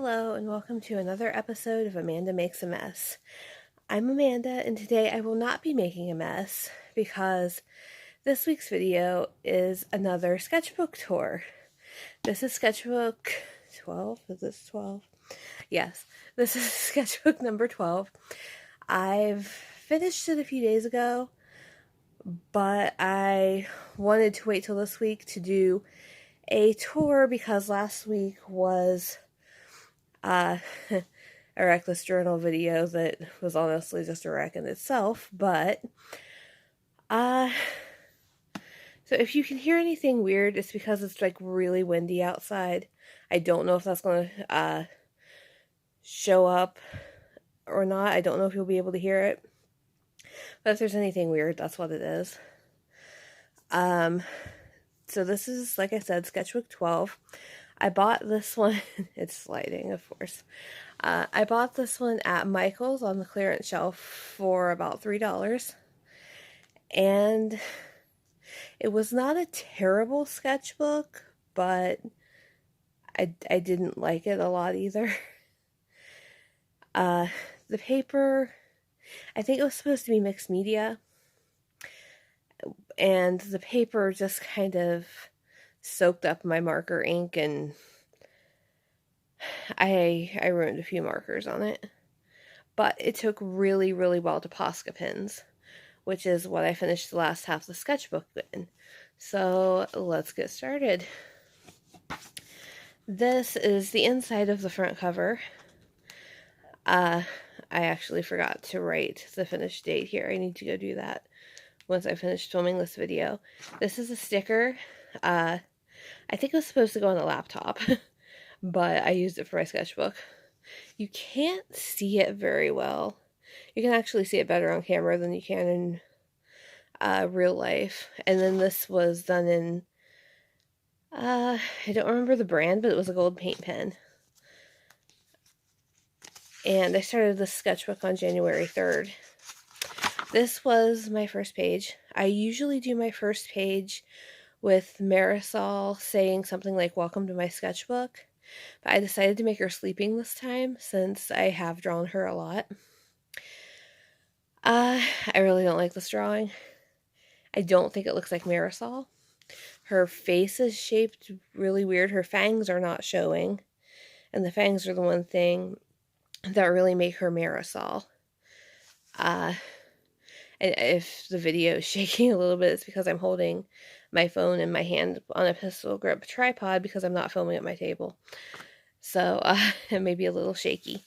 Hello and welcome to another episode of Amanda Makes a Mess. I'm Amanda and today I will not be making a mess because this week's video is another sketchbook tour. This is sketchbook 12. Is this 12? Yes, this is sketchbook number 12. I've finished it a few days ago, but I wanted to wait till this week to do a tour because last week was a reckless journal video that was honestly just a wreck in itself, but so if you can hear anything weird, it's because it's like really windy outside. I don't know if that's going to show up or not. I don't know if you'll be able to hear it, but if there's anything weird, that's what it is. So this is, like I said, sketchbook 12. I bought this one, it's sliding, of course. I bought this one at Michael's on the clearance shelf for about $3. And it was not a terrible sketchbook, but I didn't like it a lot either. The paper, I think it was supposed to be mixed media. And the paper just kind of soaked up my marker ink and I ruined a few markers on it. But it took really, really well to Posca pens, which is what I finished the last half of the sketchbook in. So let's get started. This is the inside of the front cover. I actually forgot to write the finished date here. I need to go do that once I finish filming this video. This is a sticker. I think it was supposed to go on a laptop, but I used it for my sketchbook. You can't see it very well. You can actually see it better on camera than you can in real life. And then this was done in, I don't remember the brand, but it was a gold paint pen. And I started this sketchbook on January 3rd. This was my first page. I usually do my first page with Marisol saying something like, "Welcome to my sketchbook." But I decided to make her sleeping this time since I have drawn her a lot. I really don't like this drawing. I don't think it looks like Marisol. Her face is shaped really weird. Her fangs are not showing. And the fangs are the one thing that really make her Marisol. And if the video is shaking a little bit, it's because I'm holding my phone in my hand on a pistol grip tripod because I'm not filming at my table. So it may be a little shaky.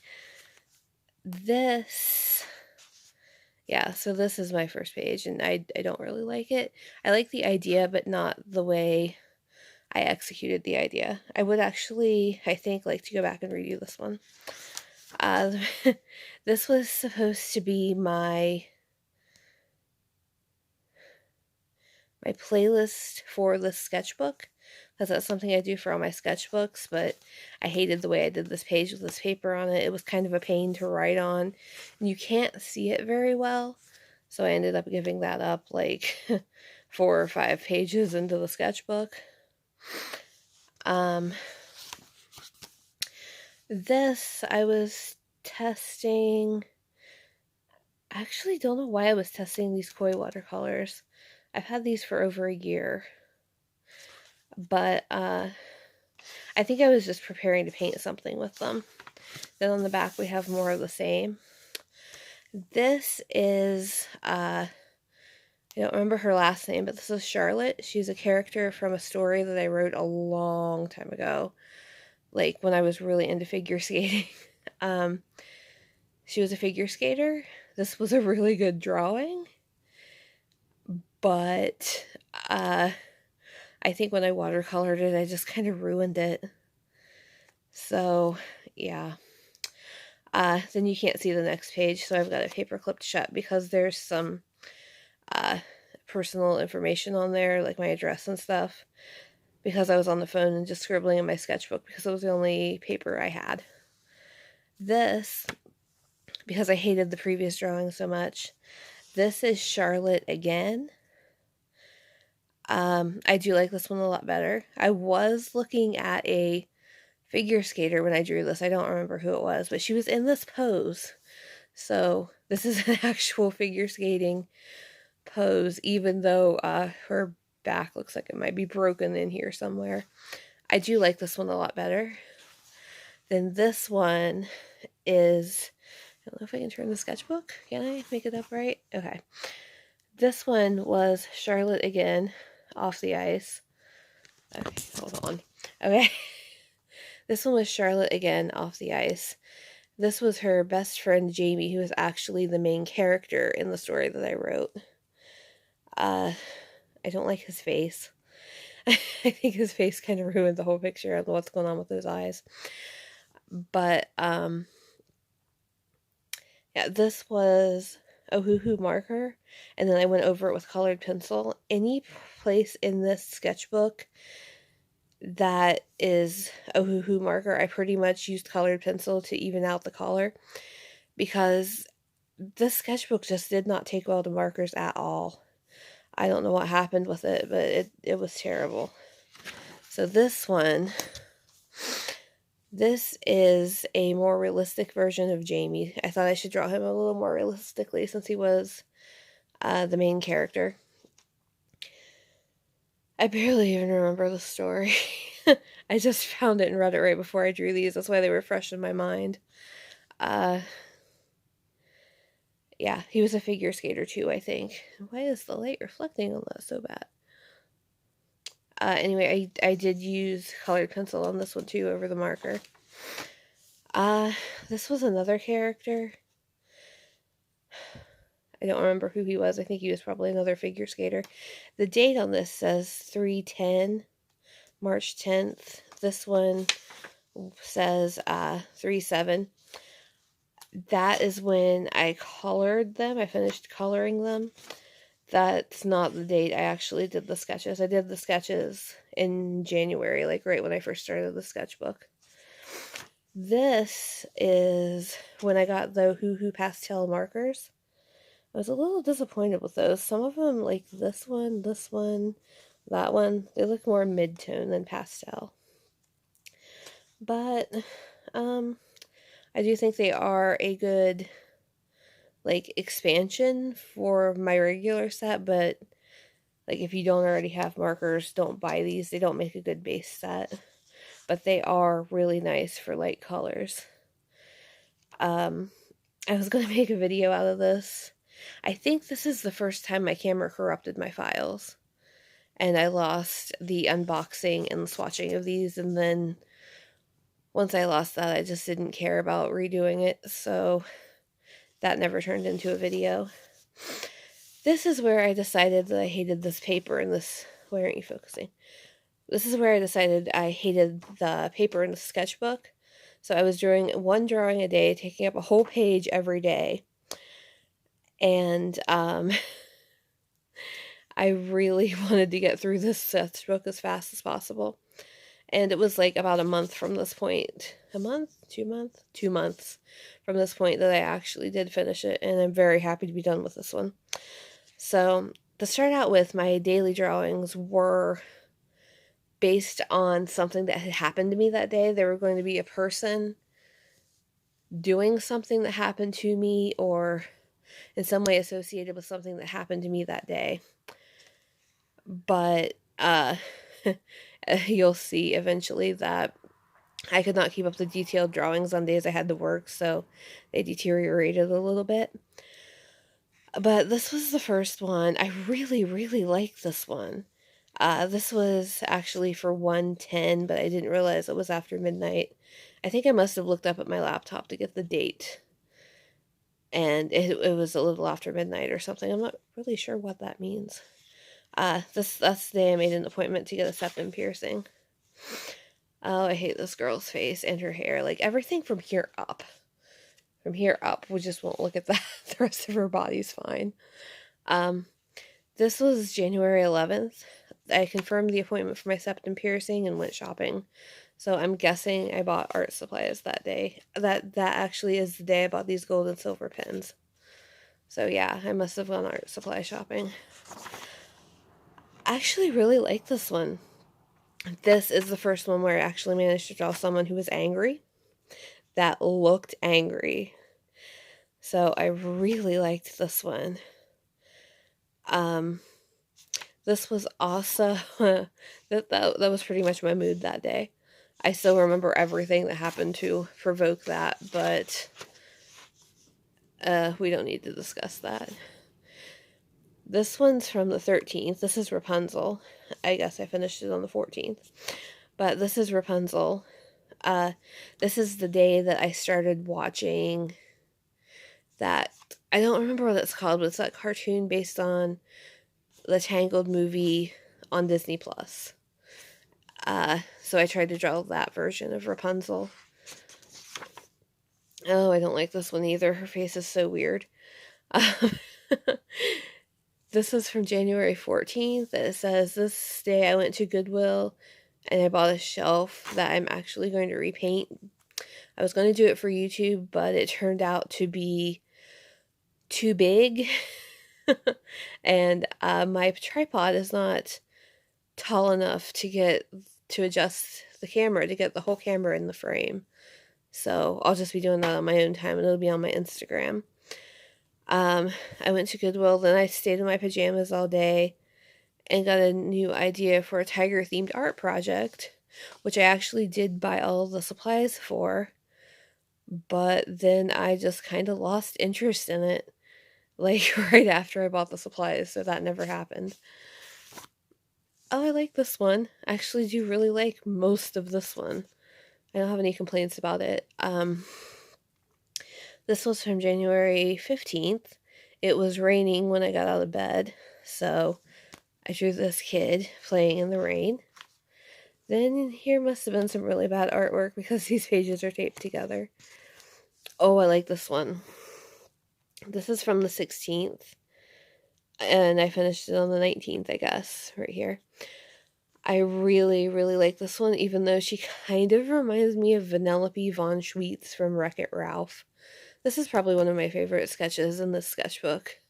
So this is my first page, and I don't really like it. I like the idea, but not the way I executed the idea. I would actually, I think, like to go back and redo this one. This was supposed to be my playlist for the sketchbook, because that's something I do for all my sketchbooks, but I hated the way I did this page with this paper on it. It was kind of a pain to write on, and you can't see it very well, so I ended up giving that up like 4 or 5 pages into the sketchbook. This I was testing. I actually don't know why I was testing these koi watercolors. I've had these for over a year, but I think I was just preparing to paint something with them. Then on the back we have more of the same. This is, I don't remember her last name, but this is Charlotte. She's a character from a story that I wrote a long time ago, like when I was really into figure skating. She was a figure skater. This was a really good drawing, but I think when I watercolored it, I just kind of ruined it. So, yeah. Then you can't see the next page, so I've got it paper clipped shut because there's some personal information on there, like my address and stuff, because I was on the phone and just scribbling in my sketchbook because it was the only paper I had. This, because I hated the previous drawing so much, this is Charlotte again. I do like this one a lot better. I was looking at a figure skater when I drew this. I don't remember who it was, but she was in this pose. So this is an actual figure skating pose, even though her back looks like it might be broken in here somewhere. I do like this one a lot better. Then this one is, I don't know if I can turn the sketchbook. Can I make it up right? Okay. This one was Charlotte again, off the ice. Okay, hold on. Okay. This one was Charlotte again, off the ice. This was her best friend, Jamie, who was actually the main character in the story that I wrote. I don't like his face. I think his face kind of ruined the whole picture. I don't know what's going on with his eyes. But, yeah, this was Ohuhu marker, and then I went over it with colored pencil. Any place in this sketchbook that is Ohuhu marker, I pretty much used colored pencil to even out the color, because this sketchbook just did not take well to markers at all. I don't know what happened with it, but it was terrible. So this one, this is a more realistic version of Jamie. I thought I should draw him a little more realistically since he was the main character. I barely even remember the story. I just found it and read it right before I drew these. That's why they were fresh in my mind. Yeah, he was a figure skater too, I think. Why is the light reflecting on that so bad? Anyway, I did use colored pencil on this one too over the marker. This was another character. I don't remember who he was. I think he was probably another figure skater. The date on this says 3/10, March 10th. This one says 3/7. That is when I colored them. I finished coloring them. That's not the date I actually did the sketches. I did the sketches in January, like right when I first started the sketchbook. This is when I got the Hoo pastel markers. I was a little disappointed with those. Some of them, like this one, that one, they look more mid-tone than pastel. But, I do think they are a good, like, expansion for my regular set, but, like, if you don't already have markers, don't buy these. They don't make a good base set, but they are really nice for light colors. I was going to make a video out of this. I think this is the first time my camera corrupted my files, and I lost the unboxing and swatching of these, and then once I lost that, I just didn't care about redoing it, so that never turned into a video. This is where I decided that I hated this paper and this... Why aren't you focusing? This is where I decided I hated the paper in the sketchbook. So I was doing one drawing a day, taking up a whole page every day. And I really wanted to get through this sketchbook as fast as possible. And it was like about a month from this point. A month? 2 months? 2 months from this point that I actually did finish it. And I'm very happy to be done with this one. So, to start out with, my daily drawings were based on something that had happened to me that day. There were going to be a person doing something that happened to me, or in some way associated with something that happened to me that day. But, you'll see eventually that I could not keep up the detailed drawings on days I had to work, so they deteriorated a little bit. But this was the first one. I really, really like this one. This was actually for 1/10, but I didn't realize it was after midnight. I think I must have looked up at my laptop to get the date, and it was a little after midnight or something. I'm not really sure what that means. That's the day I made an appointment to get a septum piercing. Oh, I hate this girl's face and her hair. Like, everything from here up. From here up, we just won't look at that. The rest of her body's fine. This was January 11th. I confirmed the appointment for my septum piercing and went shopping. So I'm guessing I bought art supplies that day. That actually is the day I bought these gold and silver pens. So yeah, I must have gone art supply shopping. I actually really like this one. This is the first one where I actually managed to draw someone who was angry, that looked angry. So I really liked this one. This was also, that was pretty much my mood that day. I still remember everything that happened to provoke that, but we don't need to discuss that. This one's from the 13th. This is Rapunzel. I guess I finished it on the 14th. But this is Rapunzel. This is the day that I started watching that, I don't remember what it's called, but it's that cartoon based on the Tangled movie on Disney Plus. So I tried to draw that version of Rapunzel. Oh, I don't like this one either. Her face is so weird. This is from January 14th. It says, this day I went to Goodwill and I bought a shelf that I'm actually going to repaint. I was going to do it for YouTube, but it turned out to be too big. And my tripod is not tall enough to adjust the camera, to get the whole camera in the frame. So I'll just be doing that on my own time, and it'll be on my Instagram. I went to Goodwill, then I stayed in my pajamas all day and got a new idea for a tiger-themed art project, which I actually did buy all of the supplies for, but then I just kind of lost interest in it, like right after I bought the supplies, so that never happened. Oh, I like this one. I actually do really like most of this one. I don't have any complaints about it. This was from January 15th. It was raining when I got out of bed, so I drew this kid playing in the rain. Then here must have been some really bad artwork because these pages are taped together. Oh, I like this one. This is from the 16th, and I finished it on the 19th, I guess, right here. I really, really like this one, even though she kind of reminds me of Vanellope von Schweetz from Wreck-It Ralph. This is probably one of my favorite sketches in this sketchbook.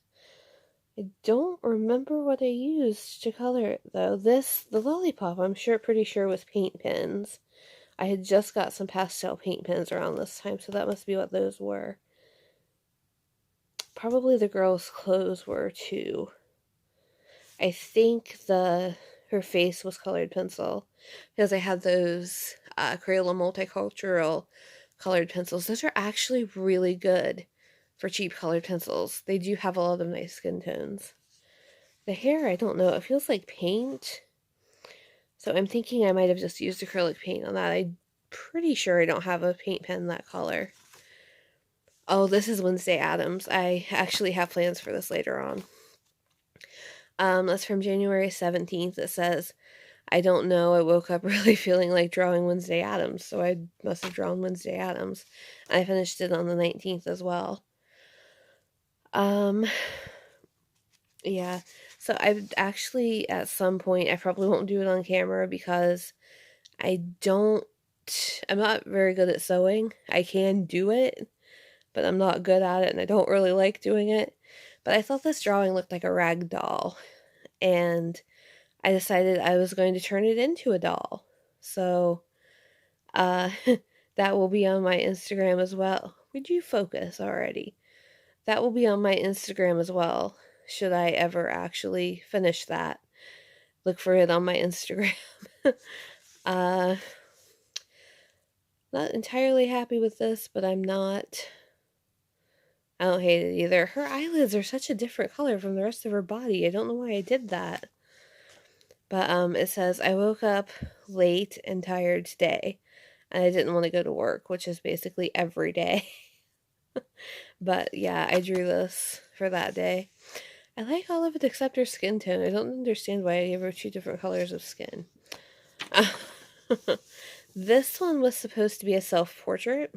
I don't remember what I used to color it, though. The lollipop, I'm pretty sure was paint pens. I had just got some pastel paint pens around this time, so that must be what those were. Probably the girl's clothes were, too. I think her face was colored pencil, because I had those Crayola Multicultural colored pencils. Those are actually really good for cheap colored pencils. They do have a lot of nice skin tones. The hair, I don't know. It feels like paint. So I'm thinking I might have just used acrylic paint on that. I'm pretty sure I don't have a paint pen that color. Oh, this is Wednesday Addams. I actually have plans for this later on. That's from January 17th. It says, I don't know, I woke up really feeling like drawing Wednesday Addams, so I must have drawn Wednesday Addams. I finished it on the 19th as well. Yeah, so I've actually, at some point, I probably won't do it on camera because I'm not very good at sewing. I can do it, but I'm not good at it, and I don't really like doing it. But I thought this drawing looked like a rag doll, and I decided I was going to turn it into a doll. So, that will be on my Instagram as well. Would you focus already? That will be on my Instagram as well, should I ever actually finish that. Look for it on my Instagram. Not entirely happy with this, but I don't hate it either. Her eyelids are such a different color from the rest of her body. I don't know why I did that. But it says, I woke up late and tired today, and I didn't want to go to work, which is basically every day. But yeah, I drew this for that day. I like all of it except her skin tone. I don't understand why I gave her two different colors of skin. This one was supposed to be a self-portrait.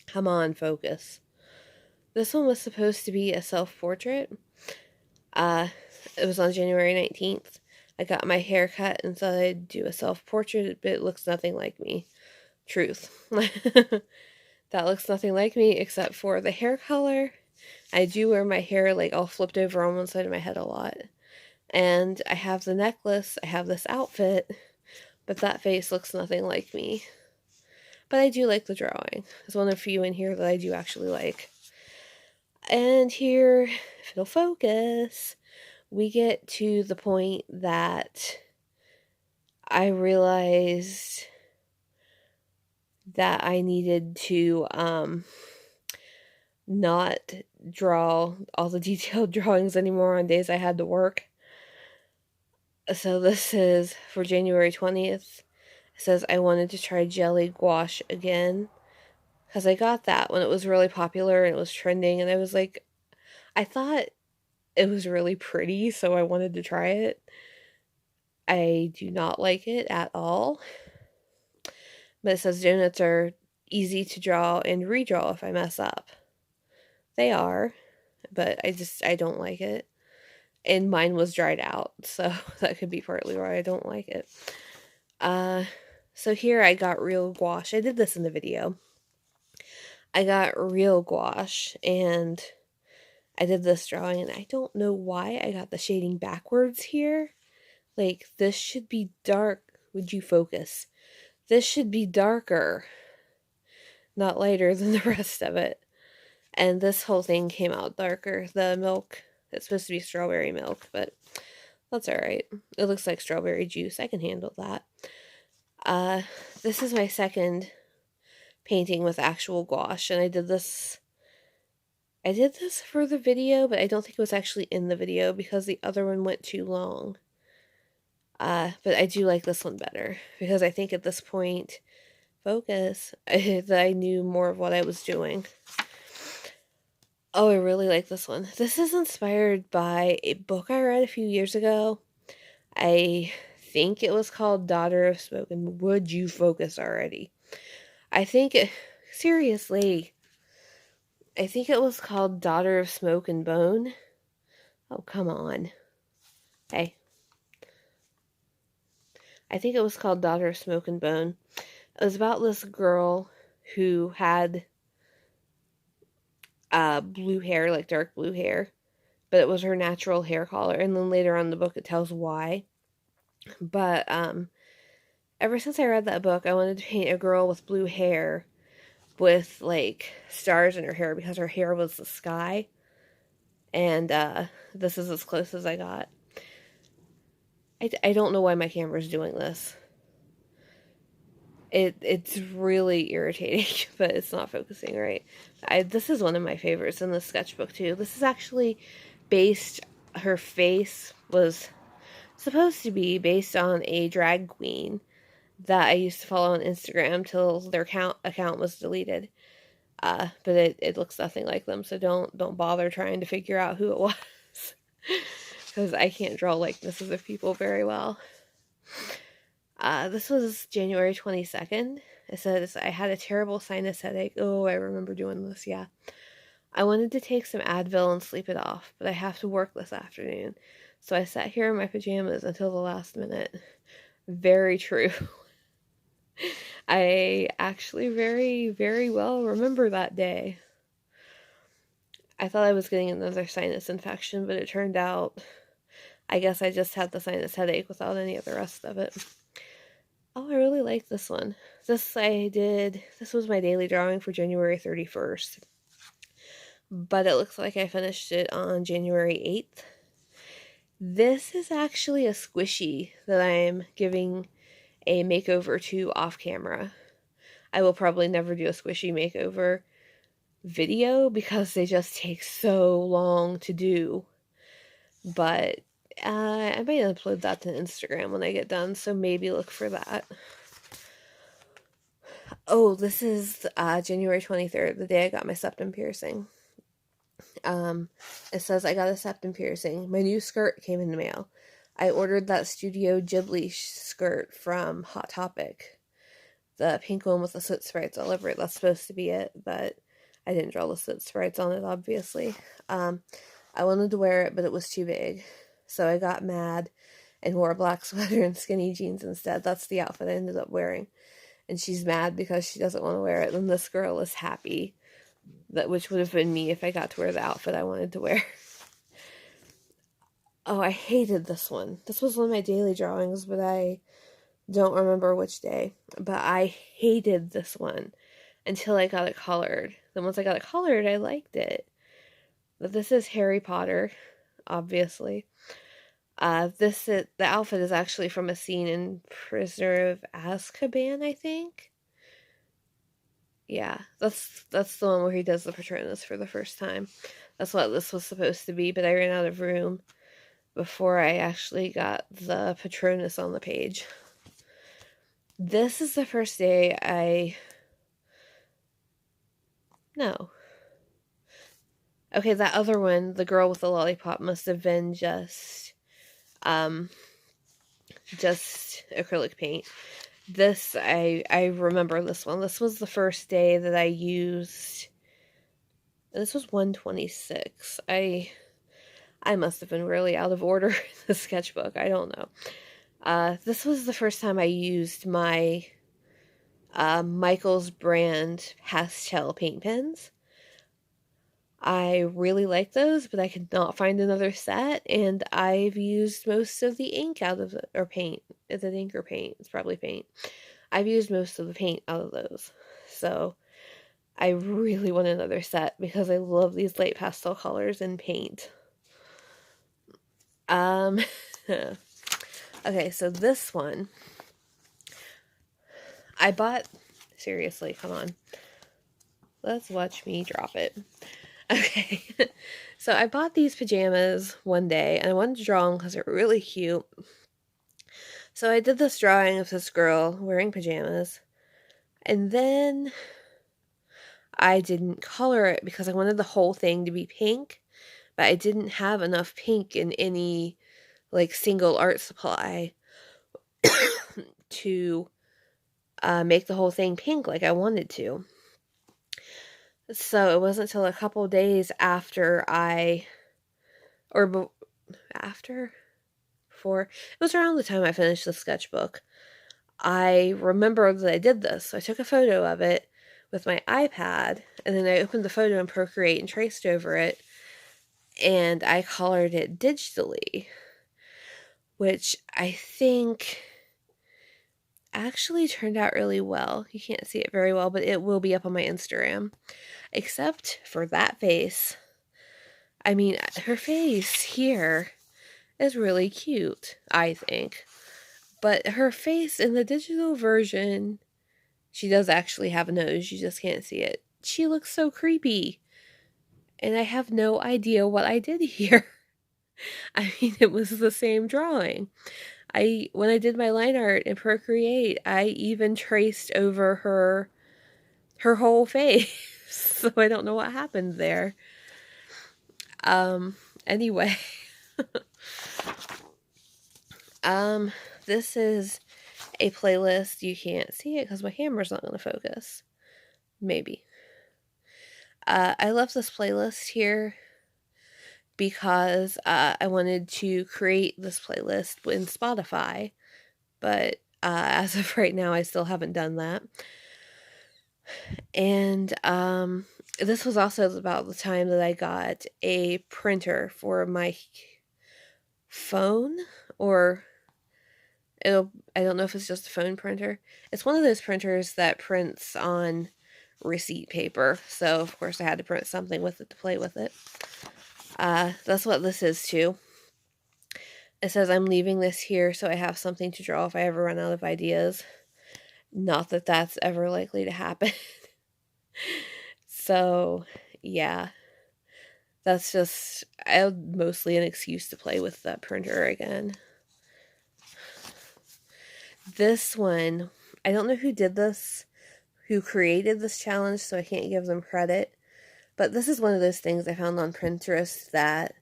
Come on, focus. This one was supposed to be a self-portrait. It was on January 19th. I got my hair cut and thought I'd do a self-portrait, but it looks nothing like me. Truth. That looks nothing like me except for the hair color. I do wear my hair like all flipped over on one side of my head a lot. And I have the necklace. I have this outfit. but that face looks nothing like me. But I do like the drawing. It's one of the few in here that I do actually like. And here, if it'll focus, we get to the point that I realized that I needed to not draw all the detailed drawings anymore on days I had to work. So this is for January 20th. It says I wanted to try jelly gouache again, because I got that when it was really popular and it was trending, and I was like, I thought it was really pretty, so I wanted to try it. I do not like it at all. But it says donuts are easy to draw and redraw if I mess up. They are, but I don't like it. And mine was dried out, so that could be partly why I don't like it. So here I got real gouache. I did this in the video. I got real gouache, and I did this drawing, and I don't know why I got the shading backwards here. Like, this should be dark. Would you focus? This should be darker, not lighter than the rest of it. And this whole thing came out darker. The milk, it's supposed to be strawberry milk, but that's alright. It looks like strawberry juice. I can handle that. This is my second painting with actual gouache, and I did this for the video, but I don't think it was actually in the video because the other one went too long. But I do like this one better because I think at this point, focus, that I knew more of what I was doing. Oh, I really like this one. This is inspired by a book I read a few years ago. I think it was called Daughter of Smoke and Would You Focus Already? Seriously, I think it was called Daughter of Smoke and Bone. Oh, come on. Hey. I think it was called Daughter of Smoke and Bone. It was about this girl who had blue hair, like dark blue hair, but it was her natural hair color, and then later on in the book it tells why. But ever since I read that book, I wanted to paint a girl with blue hair with like stars in her hair because her hair was the sky, and this is as close as I got. I don't know why my camera's doing this. It's really irritating, but it's not focusing right. This is one of my favorites in the sketchbook too. This is actually her face was supposed to be based on a drag queen that I used to follow on Instagram till their account was deleted. But it looks nothing like them, so don't bother trying to figure out who it was. Because I can't draw likenesses of people very well. This was January 22nd. It says, I had a terrible sinus headache. Oh, I remember doing this, yeah. I wanted to take some Advil and sleep it off, but I have to work this afternoon. So I sat here in my pajamas until the last minute. Very true. I actually very, very well remember that day. I thought I was getting another sinus infection, but it turned out I guess I just had the sinus headache without any of the rest of it. Oh, I really like this one. This was my daily drawing for January 31st. But it looks like I finished it on January 8th. This is actually a squishy that I'm giving a makeover to off camera. I will probably never do a squishy makeover video because they just take so long to do. But I might upload that to Instagram when I get done, so maybe look for that. Oh, this is January 23rd, the day I got my septum piercing. It says, I got a septum piercing. My new skirt came in the mail. I ordered that Studio Ghibli skirt from Hot Topic. The pink one with the soot sprites all over it. That's supposed to be it, but I didn't draw the soot sprites on it, obviously. I wanted to wear it, but it was too big. So I got mad and wore a black sweater and skinny jeans instead. That's the outfit I ended up wearing. And she's mad because she doesn't want to wear it. And this girl is happy, which would have been me if I got to wear the outfit I wanted to wear. Oh, I hated this one. This was one of my daily drawings, but I Don't remember which day, but I hated this one until I got it colored. Then once I got it colored, I liked it. But this is Harry Potter, obviously. The outfit is actually from a scene in Prisoner of Azkaban, I think. Yeah, that's the one where he does the Patronus for the first time. That's what this was supposed to be, but I ran out of room before I actually got the Patronus on the page. This is the first day No. Okay, that other one, the girl with the lollipop, must have been just acrylic paint. This, I remember this one. This was the first day that I used, this was 126. I must have been really out of order in the sketchbook. I don't know. This was the first time I used my Michaels brand pastel paint pens. I really like those, but I could not find another set, and I've used most of the ink out of it, or paint. Is it ink or paint? It's probably paint. I've used most of the paint out of those. So I really want another set because I love these light pastel colors in paint. Okay, so this one I bought, seriously, come on. Let's watch me drop it. Okay, so I bought these pajamas one day, and I wanted to draw them because they're really cute. So I did this drawing of this girl wearing pajamas, and then I didn't color it because I wanted the whole thing to be pink, but I didn't have enough pink in any, like, single art supply to make the whole thing pink like I wanted to. So it wasn't until a couple days after it was around the time I finished the sketchbook, I remember that I did this. So I took a photo of it with my iPad, and then I opened the photo in Procreate and traced over it, and I colored it digitally, which I think actually turned out really well. You can't see it very well, but it will be up on my Instagram. Except for that face. I mean, her face here is really cute, I think. But her face in the digital version, she does actually have a nose, you just can't see it. She looks so creepy. And I have no idea what I did here. I mean, it was the same drawing. When I did my line art in Procreate, I even traced over her whole face. So I don't know what happened there. Anyway. This is a playlist. You can't see it because my camera's not going to focus. Maybe. I love this playlist here because I wanted to create this playlist in Spotify, but as of right now, I still haven't done that. And this was also about the time that I got a printer for my phone, or I don't know if it's just a phone printer. It's one of those printers that prints on receipt paper, so of course I had to print something with it to play with it. That's what this is too. It says I'm leaving this here so I have something to draw if I ever run out of ideas. Not that that's ever likely to happen. So, yeah. That's just mostly an excuse to play with that printer again. This one, I don't know who did this, who created this challenge, so I can't give them credit. But this is one of those things I found on Pinterest that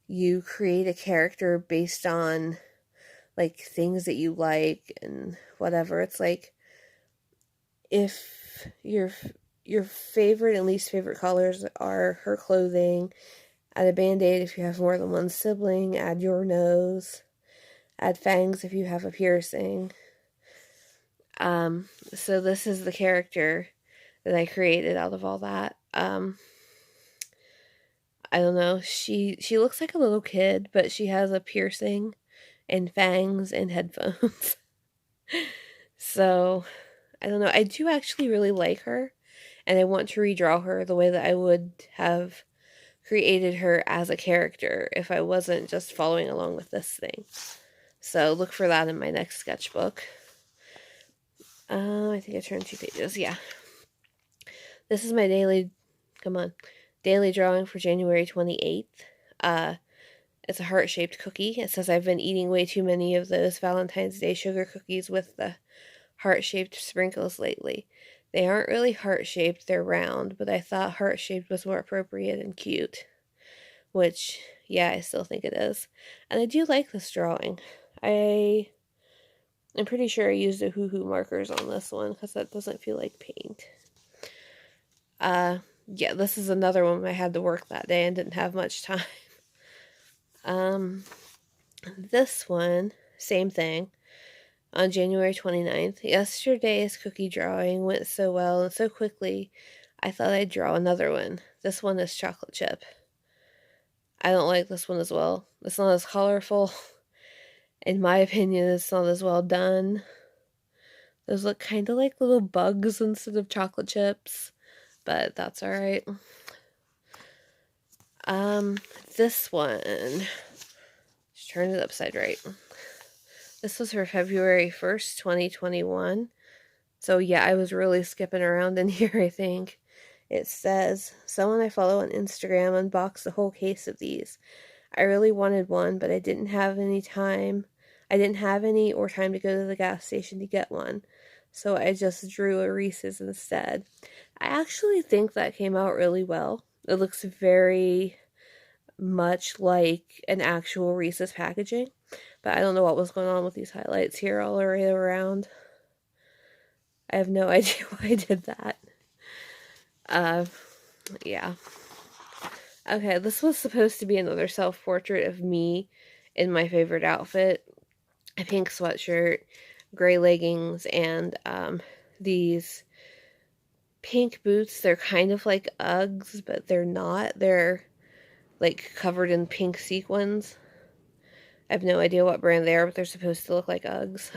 you create a character based on, like, things that you like and whatever. It's like, if your favorite and least favorite colors are her clothing, add a band-aid if you have more than one sibling, add your nose, add fangs if you have a piercing. So this is the character that I created out of all that. I don't know, she looks like a little kid, but she has a piercing and fangs and headphones. So, I don't know. I do actually really like her, and I want to redraw her the way that I would have created her as a character if I wasn't just following along with this thing. So look for that in my next sketchbook. I think I turned 2 pages. Yeah. This is my daily drawing for January 28th. It's a heart-shaped cookie. It says I've been eating way too many of those Valentine's Day sugar cookies with the heart-shaped sprinkles lately. They aren't really heart-shaped, they're round, but I thought heart-shaped was more appropriate and cute. Which, yeah, I still think it is. And I do like this drawing. I'm pretty sure I used the Hoo-Hoo markers on this one because that doesn't feel like paint. Yeah, this is another one I had to work that day and didn't have much time. This one, same thing, on January 29th. Yesterday's cookie drawing went so well and so quickly, I thought I'd draw another one. This one is chocolate chip. I don't like this one as well. It's not as colorful. In my opinion, it's not as well done. Those look kind of like little bugs instead of chocolate chips, but that's alright. This one, just turn it upside right. This was for February 1st, 2021. So yeah, I was really skipping around in here, I think. It says, someone I follow on Instagram unboxed a whole case of these. I really wanted one, but I didn't have any time. I didn't have any or time to go to the gas station to get one. So I just drew a Reese's instead. I actually think that came out really well. It looks very much like an actual Reese's packaging. But I don't know what was going on with these highlights here all the way around. I have no idea why I did that. Yeah. Okay, this was supposed to be another self-portrait of me in my favorite outfit. A pink sweatshirt, gray leggings, and these pink boots. They're kind of like Uggs, but they're not. They're like covered in pink sequins. I have no idea what brand they are, but they're supposed to look like Uggs.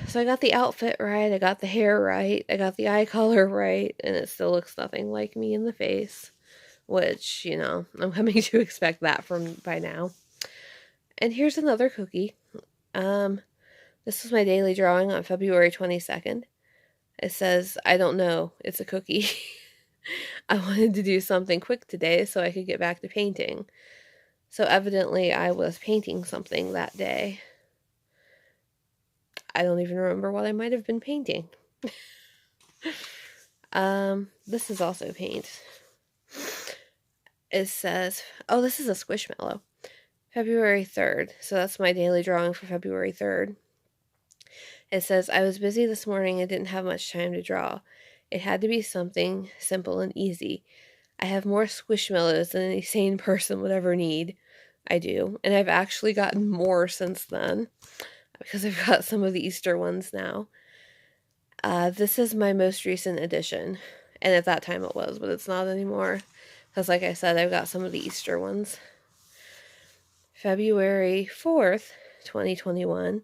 So I got the outfit right, I got the hair right, I got the eye color right, and it still looks nothing like me in the face. Which, you know, I'm coming to expect that from by now. And here's another cookie. This was my daily drawing on February 22nd. It says, I don't know, it's a cookie. I wanted to do something quick today so I could get back to painting. So evidently I was painting something that day. I don't even remember what I might have been painting. This is also paint. It says, oh, this is a Squishmallow. February 3rd. So that's my daily drawing for February 3rd. It says, I was busy this morning and didn't have much time to draw. It had to be something simple and easy. I have more Squishmallows than any sane person would ever need. I do. And I've actually gotten more since then, because I've got some of the Easter ones now. This is my most recent edition. And at that time it was, but it's not anymore. Because like I said, I've got some of the Easter ones. February 4th, 2021.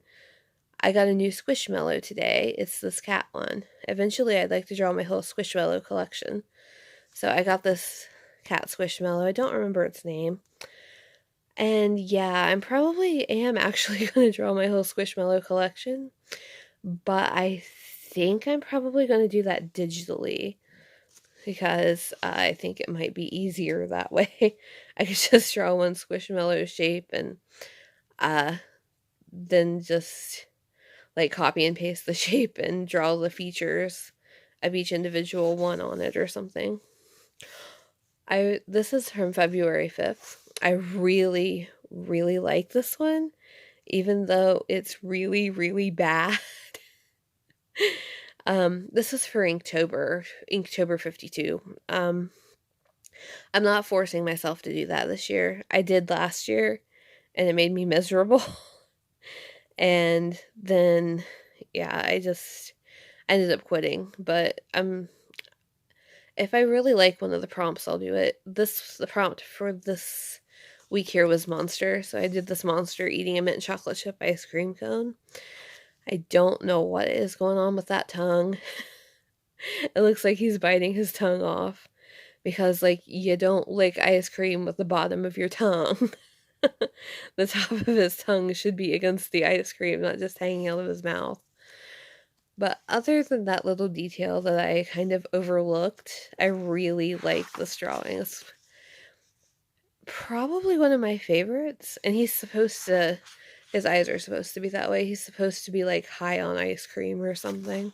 I got a new Squishmallow today. It's this cat one. Eventually I'd like to draw my whole Squishmallow collection. So I got this cat Squishmallow. I don't remember its name. And yeah, I probably am actually going to draw my whole Squishmallow collection. But I think I'm probably going to do that digitally. Because I think it might be easier that way. I could just draw one Squishmallow shape and then just like copy and paste the shape and draw the features of each individual one on it or something. This is from February 5th. I really, really like this one, even though it's really, really bad. This is for Inktober 52. I'm not forcing myself to do that this year. I did last year, and it made me miserable. And then, yeah, I just ended up quitting. But if I really like one of the prompts, I'll do it. The prompt for this week here was monster, so I did this monster eating a mint chocolate chip ice cream cone. I don't know what is going on with that tongue. It looks like he's biting his tongue off because, like, you don't lick ice cream with the bottom of your tongue. The top of his tongue should be against the ice cream, not just hanging out of his mouth. But other than that little detail that I kind of overlooked, I really like this drawing. It's probably one of my favorites, and his eyes are supposed to be that way. He's supposed to be like high on ice cream or something.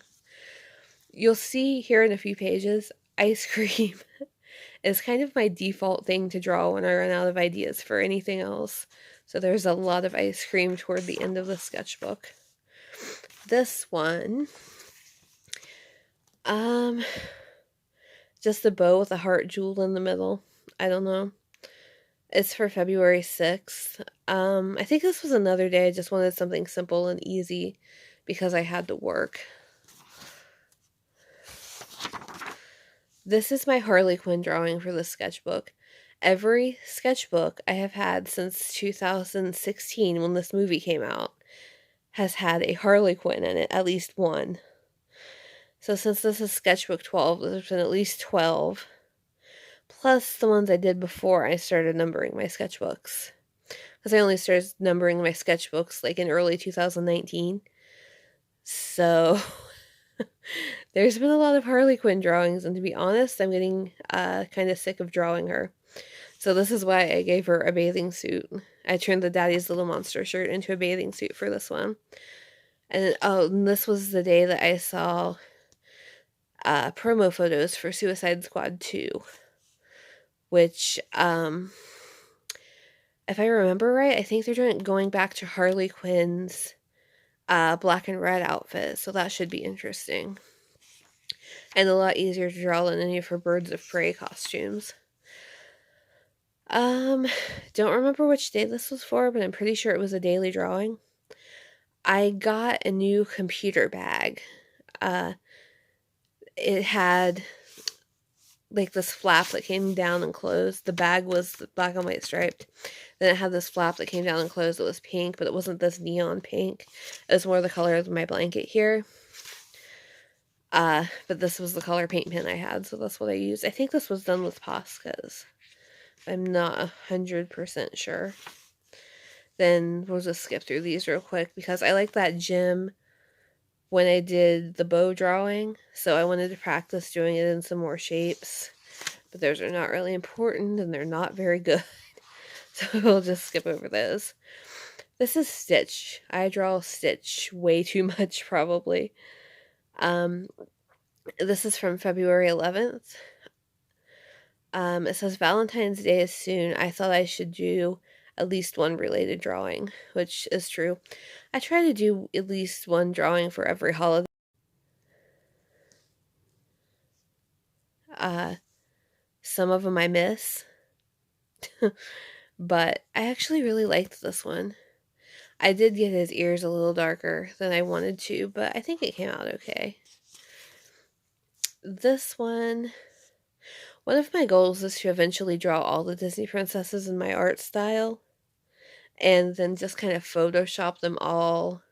You'll see here in a few pages, ice cream is kind of my default thing to draw when I run out of ideas for anything else. So there's a lot of ice cream toward the end of the sketchbook. This one, just a bow with a heart jewel in the middle. I don't know. It's for February 6th. I think this was another day I just wanted something simple and easy because I had to work. This is my Harley Quinn drawing for the sketchbook. Every sketchbook I have had since 2016, when this movie came out, has had a Harley Quinn in it, at least one. So since this is sketchbook 12, there's been at least 12. Plus the ones I did before I started numbering my sketchbooks. Because I only started numbering my sketchbooks like in early 2019. So there's been a lot of Harley Quinn drawings, and to be honest, I'm getting kind of sick of drawing her. So this is why I gave her a bathing suit. I turned the Daddy's Little Monster shirt into a bathing suit for this one. And and this was the day that I saw promo photos for Suicide Squad 2. Which, if I remember right, I think they're going back to Harley Quinn's black and red outfit, so that should be interesting. And a lot easier to draw than any of her Birds of Prey costumes. Don't remember which day this was for, but I'm pretty sure it was a daily drawing. I got a new computer bag. It had like this flap that came down and closed. The bag was black and white striped. Then it had this flap that came down and closed. It was pink, but it wasn't this neon pink. It was more the color of my blanket here. But this was the color paint pen I had, so that's what I used. I think this was done with Poscas. I'm not 100% sure. Then we'll just skip through these real quick because I like that gem when I did the bow drawing, so I wanted to practice doing it in some more shapes, but those are not really important and they're not very good, so we'll just skip over those. This is Stitch. I draw Stitch way too much, probably. This is from February 11th. It says Valentine's Day is soon. I thought I should do at least one related drawing, which is true. I try to do at least one drawing for every holiday. Some of them I miss, but I actually really liked this one. I did get his ears a little darker than I wanted to, but I think it came out okay. This one of my goals is to eventually draw all the Disney princesses in my art style, and then just kind of Photoshop them all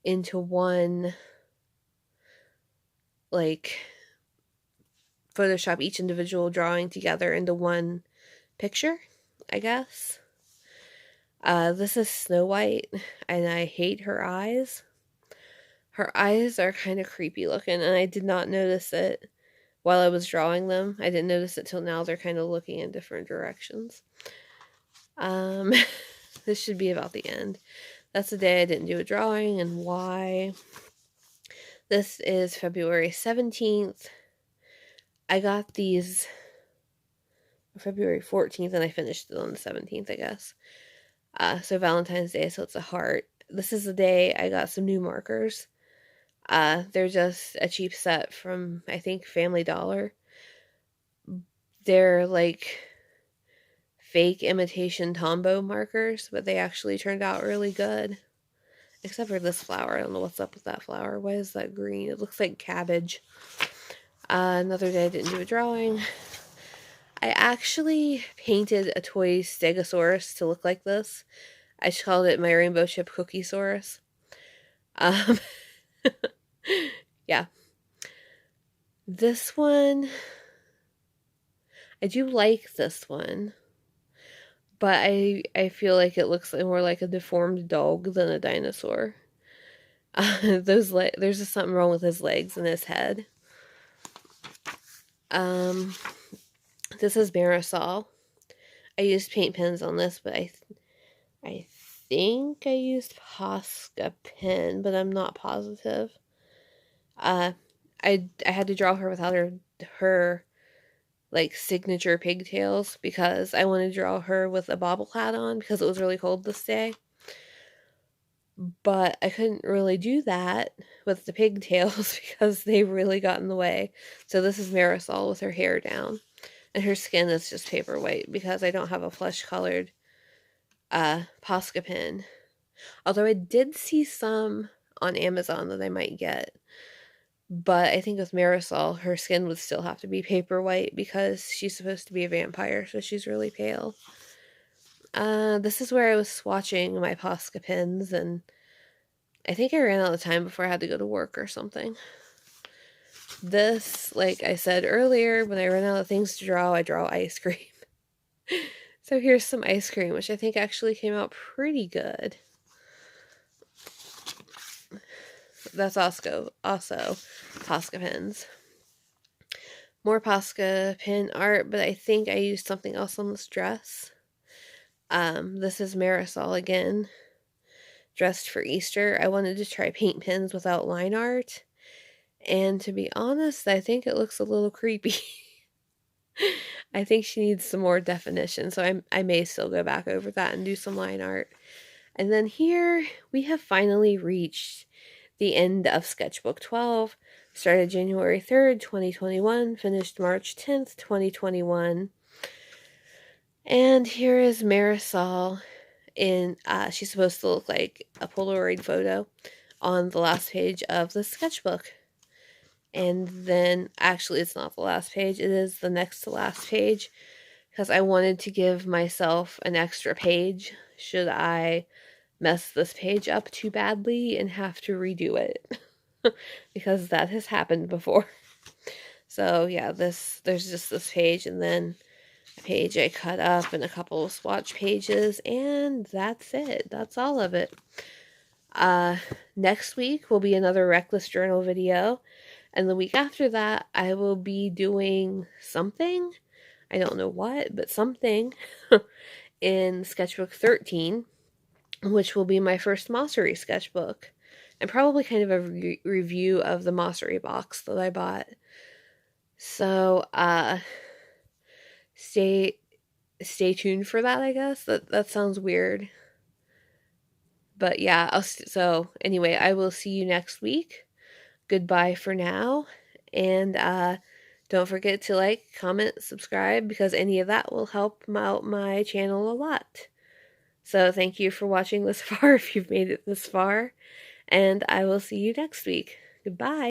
into one, like, Photoshop each individual drawing together into one picture, I guess. This is Snow White, and I hate her eyes. Her eyes are kind of creepy looking, and I did not notice it while I was drawing them. I didn't notice it till now. They're kind of looking in different directions. This should be about the end. That's the day I didn't do a drawing and why. This is February 17th. I got these February 14th and I finished it on the 17th, I guess. So Valentine's Day, so it's a heart. This is the day I got some new markers. They're just a cheap set from, I think, Family Dollar. They're like fake imitation Tombow markers, but they actually turned out really good. Except for this flower. I don't know what's up with that flower. Why is that green? It looks like cabbage. Another day I didn't do a drawing. I actually painted a toy Stegosaurus to look like this. I just called it my Rainbow Chip Cookie-saurus. Yeah. This one, I do like this one, but I feel like it looks more like a deformed dog than a dinosaur. There's just something wrong with his legs and his head. This is Marisol. I used paint pens on this, but I think I used Posca pen, but I'm not positive. I had to draw her without her like signature pigtails because I wanted to draw her with a bobble hat on because it was really cold this day. But I couldn't really do that with the pigtails because they really got in the way. So this is Marisol with her hair down. And her skin is just paper white because I don't have a flesh colored Posca pen. Although I did see some on Amazon that I might get. But I think with Marisol, her skin would still have to be paper white because she's supposed to be a vampire, so she's really pale. This is where I was swatching my Posca pens, and I think I ran out of time before I had to go to work or something. This, like I said earlier, when I run out of things to draw, I draw ice cream. So here's some ice cream, which I think actually came out pretty good. That's also Posca pens. More Posca pen art, but I think I used something else on this dress. This is Marisol again, dressed for Easter. I wanted to try paint pens without line art, and to be honest, I think it looks a little creepy. I think she needs some more definition, so I may still go back over that and do some line art. And then here, we have finally reached the end of Sketchbook 12. Started January 3rd, 2021, finished March 10th, 2021. And here is Marisol in, she's supposed to look like a Polaroid photo on the last page of the sketchbook. And then, actually, it's not the last page, it is the next to last page, because I wanted to give myself an extra page should I mess this page up too badly and have to redo it. Because that has happened before. So yeah, there's just this page and then a page I cut up and a couple of swatch pages, and that's it. That's all of it. Next week will be another Reckless Journal video, and the week after that I will be doing something. I don't know what, but something in Sketchbook 13, which will be my first Mossery sketchbook. And probably kind of a review of the Mossery box that I bought. So, stay tuned for that, I guess. That sounds weird. But yeah, so anyway, I will see you next week. Goodbye for now. And don't forget to like, comment, subscribe, because any of that will help out my channel a lot. So thank you for watching this far if you've made it this far. And I will see you next week. Goodbye.